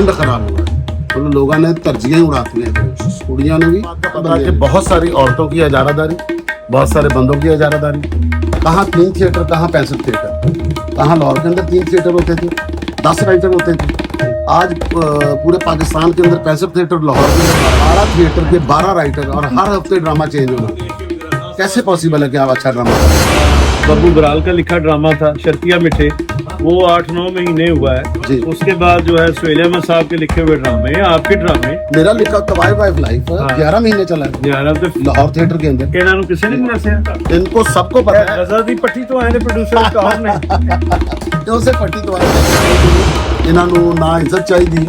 Trend खराब हुआ है, तो लोगों ने तरजीहें उड़ाती हैं, कुड़ियाँ ने भी पता है कि बहुत सारी औरतों की इजारादारी, बहुत सारे बंदों की इजारादारी। कहाँ 3 थिएटर, कहाँ 65 थिएटर, कहाँ लाहौर के अंदर 3 थिएटर होते थे, 10 राइटर होते थे। आज पूरे पाकिस्तान के अंदर 65 थिएटर, लाहौर के अंदर 12 थिएटर के 12 राइटर, और हर हफ्ते ड्रामा चेंज होना। कैसे पॉसिबल है कि आप अच्छा ड्रामा करें? बब्बू बराल का लिखा ड्रामा था शर्तिया मिठे, वो 8-9 महीने हुआ है। उसके बाद जो है सुहेल अहमद साहब के लिखे हुए ड्रामे, आपके ड्रामे, मेरा लिखा तवाइफ वाइफ लाइफ 11 महीने चला है 11 ਤੇ लाहौर थिएटर के अंदर। ਇਹਨਾਂ ਨੂੰ ਕਿਸੇ ਨੇ ਨਹੀਂ ਦੱਸਿਆ। इनको सबको पता है। रजा दी पट्टी तो आए ने प्रोड्यूसर कौन ने ਤੇ ਉਸੇ ਪੱਟੀ ਤੋਂ ਇਹਨਾਂ ਨੂੰ ना इज्जत चाहिए,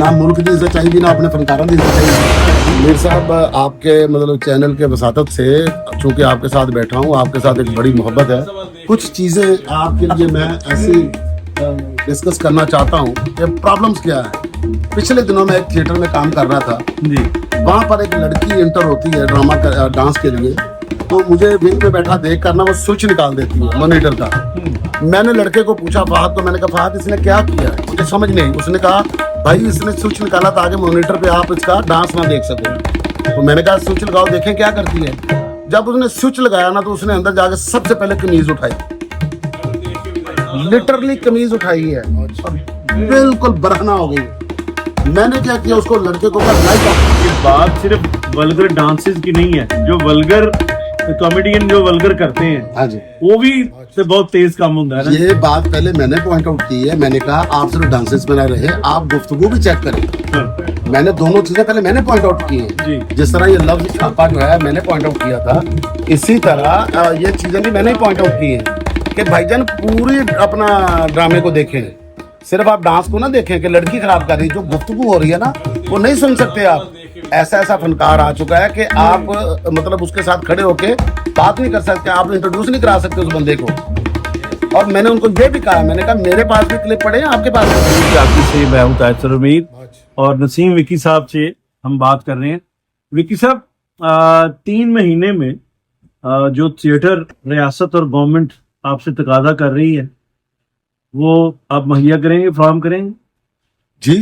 ना मुल्क की इज्जत चाहिए, ना अपने फनकारों की इज्जत चाहिए। मीर साहब, आपके मतलब चैनल के वसातत से चूंकि आपके साथ बैठा हूँ, आपके साथ एक बड़ी मोहब्बत है। कुछ चीज़ें आपके लिए मैं ऐसी डिस्कस करना चाहता हूँ कि प्रॉब्लम्स क्या है। पिछले दिनों में एक थिएटर में काम कर रहा था जी, वहाँ पर एक लड़की इंटर होती है ड्रामा डांस के लिए, तो मुझे विंग में बैठा देख कर ना वो स्विच निकाल देती है मॉनिटर का। मैंने लड़के को पूछा फहद, तो मैंने कहा फहद इसने क्या किया है, मुझे समझ नहीं। उसने कहा भाई इसने स्विच निकाला ताकि मॉनिटर पे आप इसका डांस ना देख सको। तो मैंने कहा स्विच लगाओ देखें क्या करती है। जब उसने स्विच लगाया ना तो उसने अंदर जाके सबसे पहले कमीज उठाई, लिटरली कमीज उठाई है और बिल्कुल बरहना हो गई। मैंने क्या किया, उसको लड़के को ये बात सिर्फ वल्गर डांसेस की नहीं है। जो वल्गर कॉमेडियन जो वल्गर करते हैं, हाँ जी, वो भी से बहुत तेज काम होता है ना। ये बात पहले मैंने पॉइंट आउट की है। मैंने कहा आप सिर्फ डांसेस में ना रहे, आप गुफ्तगू भी चेक करें। मैंने दोनों चीजें पहले मैंने पॉइंट आउट की हैं। जिस तरह ये लफ्ज छापा जो है मैंने पॉइंट आउट किया था, इसी तरह ये चीजें भी मैंने ही पॉइंट आउट की हैं कि भाईजान पूरी अपना ड्रामे को देखें, सिर्फ आप डांस को ना देखें कि लड़की खराब कर रही है। जो गुफ्तगू हो रही है ना वो नहीं सुन सकते आप। ऐसा ऐसा फनकार आ चुका है कि आप मतलब उसके साथ खड़े होके बात नहीं कर सकते, आप इंट्रोड्यूस नहीं करा सकते उस बंदे को। और मैंने उनको ये भी कहा, मैंने कहा मेरे पास भी क्लिप पड़े हैं, आपके पास भी। आपकी से मैं हूं ताजर उम्मीद और नसीम विकी साहब से हम बात कर रहे हैं। विकी साहब, 3 महीने में जो थिएटर रियासत और गवर्नमेंट आपसे तकादा कर रही है वो आप मुहैया करेंगे, फराहम करेंगे? जी